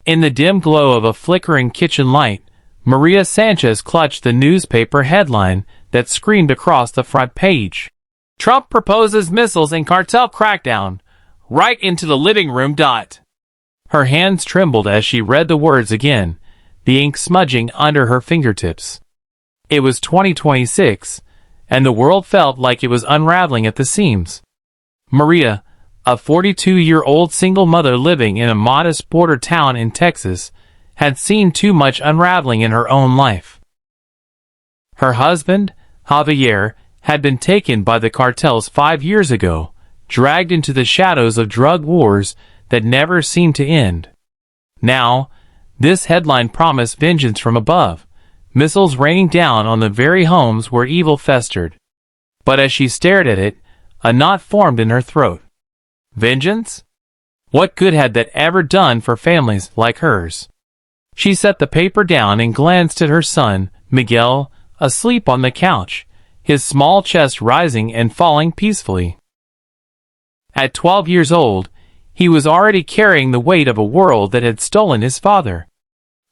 In the dim glow of a flickering kitchen light, Maria Sanchez clutched the newspaper headline that screamed across the front page. Trump proposes missiles in cartel crackdown, right into the living room. Her hands trembled as she read the words again, the ink smudging under her fingertips. It was 2026, and the world felt like it was unraveling at the seams. Maria, a 42-year-old single mother living in a modest border town in Texas, had seen too much unraveling in her own life. Her husband, Javier, had been taken by the cartels 5 years ago, dragged into the shadows of drug wars that never seemed to end. Now, this headline promised vengeance from above, missiles raining down on the very homes where evil festered. But as she stared at it, a knot formed in her throat. Vengeance? What good had that ever done for families like hers? She set the paper down and glanced at her son, Miguel, asleep on the couch, his small chest rising and falling peacefully. At 12 years old, he was already carrying the weight of a world that had stolen his father.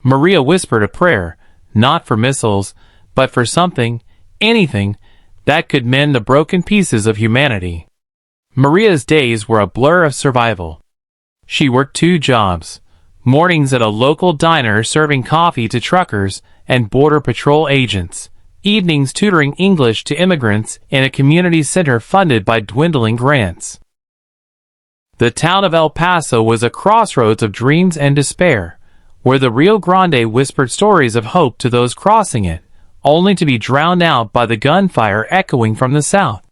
Maria whispered a prayer, not for missiles, but for something, anything, that could mend the broken pieces of humanity. Maria's days were a blur of survival. She worked 2 jobs, mornings at a local diner serving coffee to truckers and border patrol agents, evenings tutoring English to immigrants in a community center funded by dwindling grants. The town of El Paso was a crossroads of dreams and despair, where the Rio Grande whispered stories of hope to those crossing it, only to be drowned out by the gunfire echoing from the south.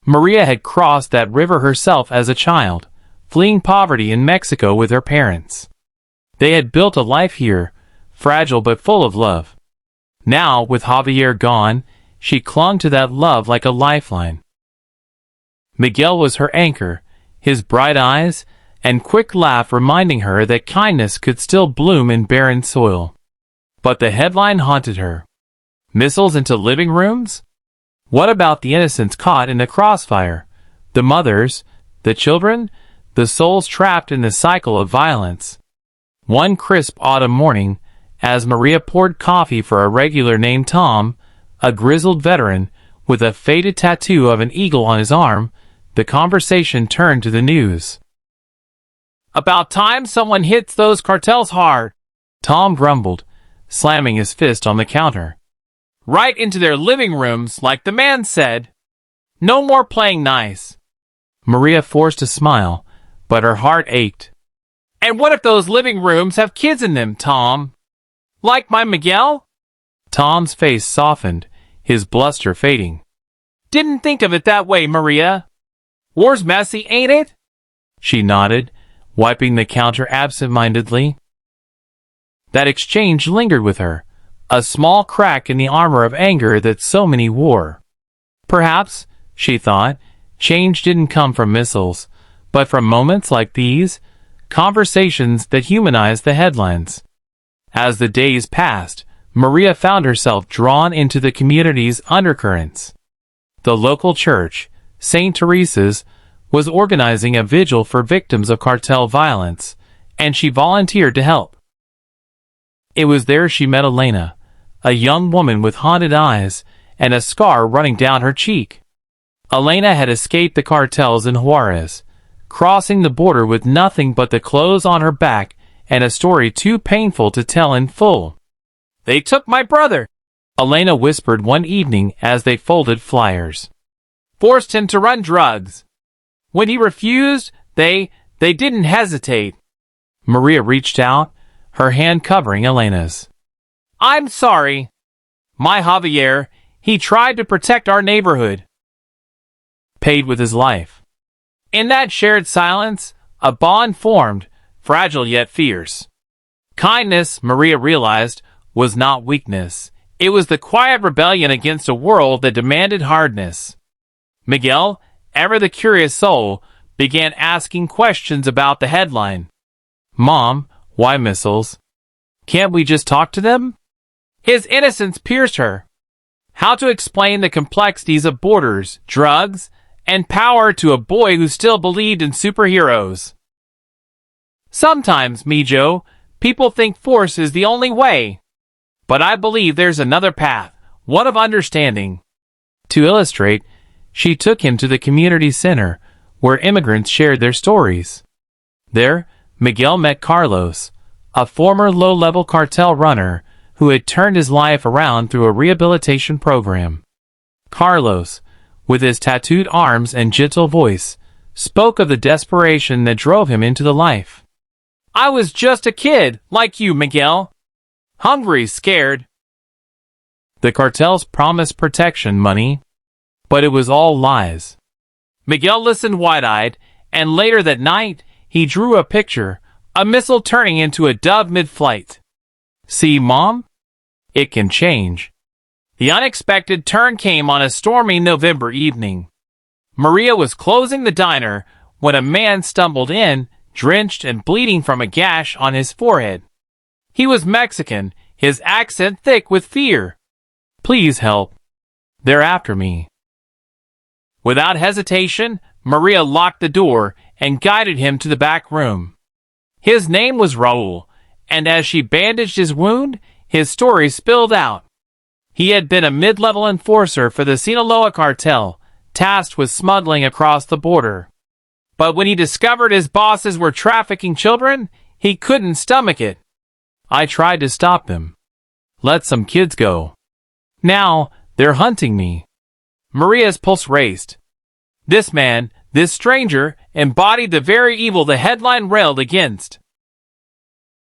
Maria had crossed that river herself as a child, fleeing poverty in Mexico with her parents. They had built a life here, fragile but full of love. Now, with Javier gone, she clung to that love like a lifeline. Miguel was her anchor, his bright eyes and quick laugh reminding her that kindness could still bloom in barren soil. But the headline haunted her. Missiles into living rooms? What about the innocents caught in the crossfire? The mothers, the children, the souls trapped in the cycle of violence. One crisp autumn morning, as Maria poured coffee for a regular named Tom, a grizzled veteran with a faded tattoo of an eagle on his arm, the conversation turned to the news. "About time someone hits those cartels hard," Tom grumbled, slamming his fist on the counter. "Right into their living rooms, like the man said. No more playing nice." Maria forced a smile, but her heart ached. "And what if those living rooms have kids in them, Tom? Like my Miguel?" Tom's face softened, his bluster fading. "Didn't think of it that way, Maria. War's messy, ain't it?" She nodded, wiping the counter absent-mindedly. That exchange lingered with her, a small crack in the armor of anger that so many wore. Perhaps, she thought, change didn't come from missiles, but from moments like these, conversations that humanized the headlines. As the days passed, Maria found herself drawn into the community's undercurrents. The local church, St. Teresa's, was organizing a vigil for victims of cartel violence, and she volunteered to help. It was there she met Elena, a young woman with haunted eyes and a scar running down her cheek. Elena had escaped the cartels in Juarez, crossing the border with nothing but the clothes on her back and a story too painful to tell in full. "They took my brother," Elena whispered one evening as they folded flyers. "Forced him to run drugs. When he refused, they didn't hesitate." Maria reached out, her hand covering Elena's. "I'm sorry. My Javier, he tried to protect our neighborhood. Paid with his life." In that shared silence, a bond formed, fragile yet fierce. Kindness, Maria realized, was not weakness. It was the quiet rebellion against a world that demanded hardness. Miguel, ever the curious soul, began asking questions about the headline. "Mom, why missiles? Can't we just talk to them?" His innocence pierced her. How to explain the complexities of borders, drugs, and power to a boy who still believed in superheroes? "Sometimes, Mijo, People think force is the only way. But I believe there's another path, one of understanding. To illustrate, she took him to the community center, where immigrants shared their stories. There, Miguel met Carlos, a former low-level cartel runner who had turned his life around through a rehabilitation program. Carlos, with his tattooed arms and gentle voice, spoke of the desperation that drove him into the life. I was just a kid, like you, Miguel. Hungry, scared. The cartels promised protection, money. But it was all lies. Miguel listened wide-eyed, and later that night, he drew a picture, a missile turning into a dove mid-flight. See, Mom? It can change. The unexpected turn came on a stormy November evening. Maria was closing the diner when a man stumbled in, drenched and bleeding from a gash on his forehead. He was Mexican, his accent thick with fear. Please help. They're after me. Without hesitation, Maria locked the door and guided him to the back room. His name was Raul, and as she bandaged his wound, his story spilled out. He had been a mid-level enforcer for the Sinaloa cartel, tasked with smuggling across the border. But when he discovered his bosses were trafficking children, he couldn't stomach it. I tried to stop them. Let some kids go. Now, they're hunting me. Maria's pulse raced. This man, this stranger, embodied the very evil the headline railed against.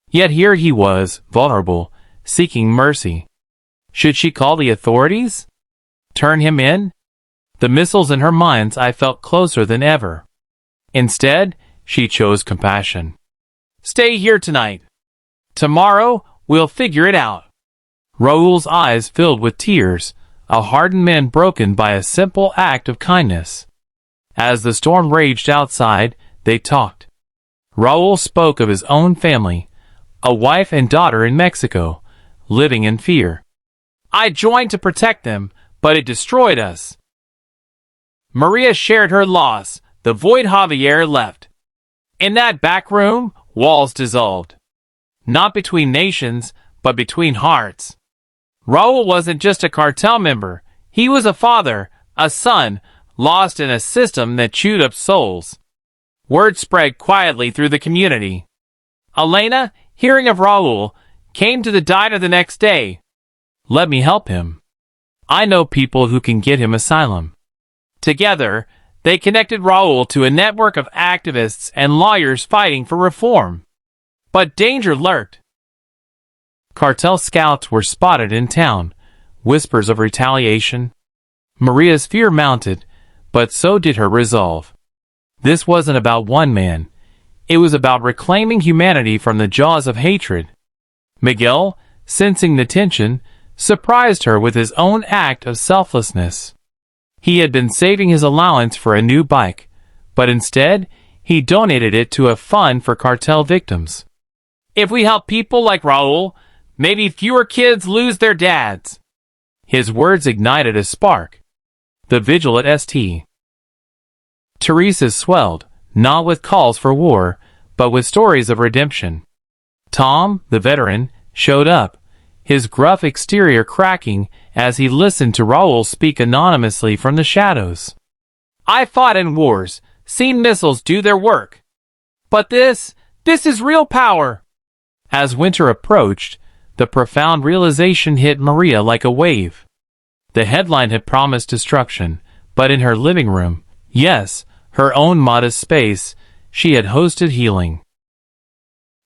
Yet here he was, vulnerable, seeking mercy. Should she call the authorities? Turn him in? The missiles in her mind's eye felt closer than ever. Instead, she chose compassion. Stay here tonight. Tomorrow, we'll figure it out. Raul's eyes filled with tears, a hardened man broken by a simple act of kindness. As the storm raged outside, they talked. Raul spoke of his own family, a wife and daughter in Mexico, living in fear. I joined to protect them, but it destroyed us. Maria shared her loss. The void Javier left. In that back room, walls dissolved. Not between nations, but between hearts. Raul wasn't just a cartel member. He was a father, a son, lost in a system that chewed up souls. Word spread quietly through the community. Elena, hearing of Raul, came to the diner the next day. Let me help him. I know people who can get him asylum. Together, they connected Raul to a network of activists and lawyers fighting for reform. But danger lurked. Cartel scouts were spotted in town, whispers of retaliation. Maria's fear mounted, but so did her resolve. This wasn't about one man. It was about reclaiming humanity from the jaws of hatred. Miguel, sensing the tension, surprised her with his own act of selflessness. He had been saving his allowance for a new bike, but instead, he donated it to a fund for cartel victims. If we help people like Raul, maybe fewer kids lose their dads. His words ignited a spark. The vigil at St. Teresa's swelled, not with calls for war, but with stories of redemption. Tom, the veteran, showed up, his gruff exterior cracking as he listened to Raul speak anonymously from the shadows. I fought in wars, seen missiles do their work. But this is real power. As winter approached, the profound realization hit Maria like a wave. The headline had promised destruction, but in her living room, yes, her own modest space, she had hosted healing.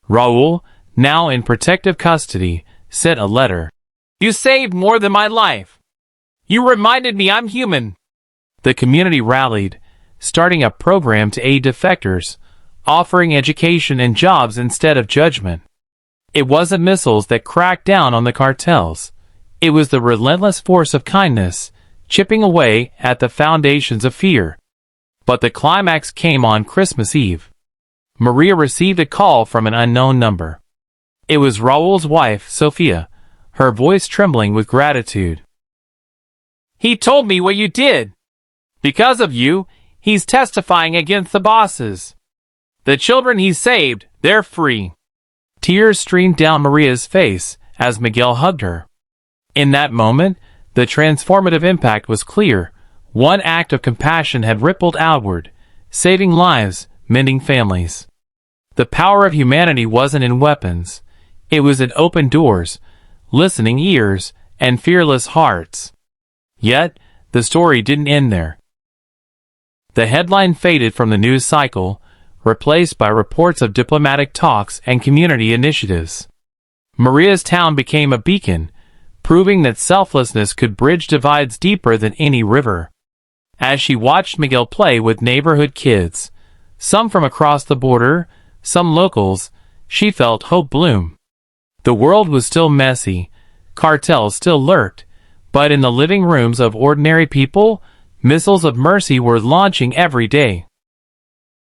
Raul, now in protective custody, sent a letter. You saved more than my life. You reminded me I'm human. The community rallied, starting a program to aid defectors, offering education and jobs instead of judgment. It wasn't missiles that cracked down on the cartels. It was the relentless force of kindness, chipping away at the foundations of fear. But the climax came on Christmas Eve. Maria received a call from an unknown number. It was Raul's wife, Sophia, her voice trembling with gratitude. He told me what you did. Because of you, he's testifying against the bosses. The children he saved, they're free. Tears streamed down Maria's face as Miguel hugged her. In that moment, the transformative impact was clear. One act of compassion had rippled outward, saving lives, mending families. The power of humanity wasn't in weapons. It was in open doors, listening ears, and fearless hearts. Yet, the story didn't end there. The headline faded from the news cycle, replaced by reports of diplomatic talks and community initiatives. Maria's town became a beacon, proving that selflessness could bridge divides deeper than any river. As she watched Miguel play with neighborhood kids, some from across the border, some locals, she felt hope bloom. The world was still messy, cartels still lurked, but in the living rooms of ordinary people, missiles of mercy were launching every day.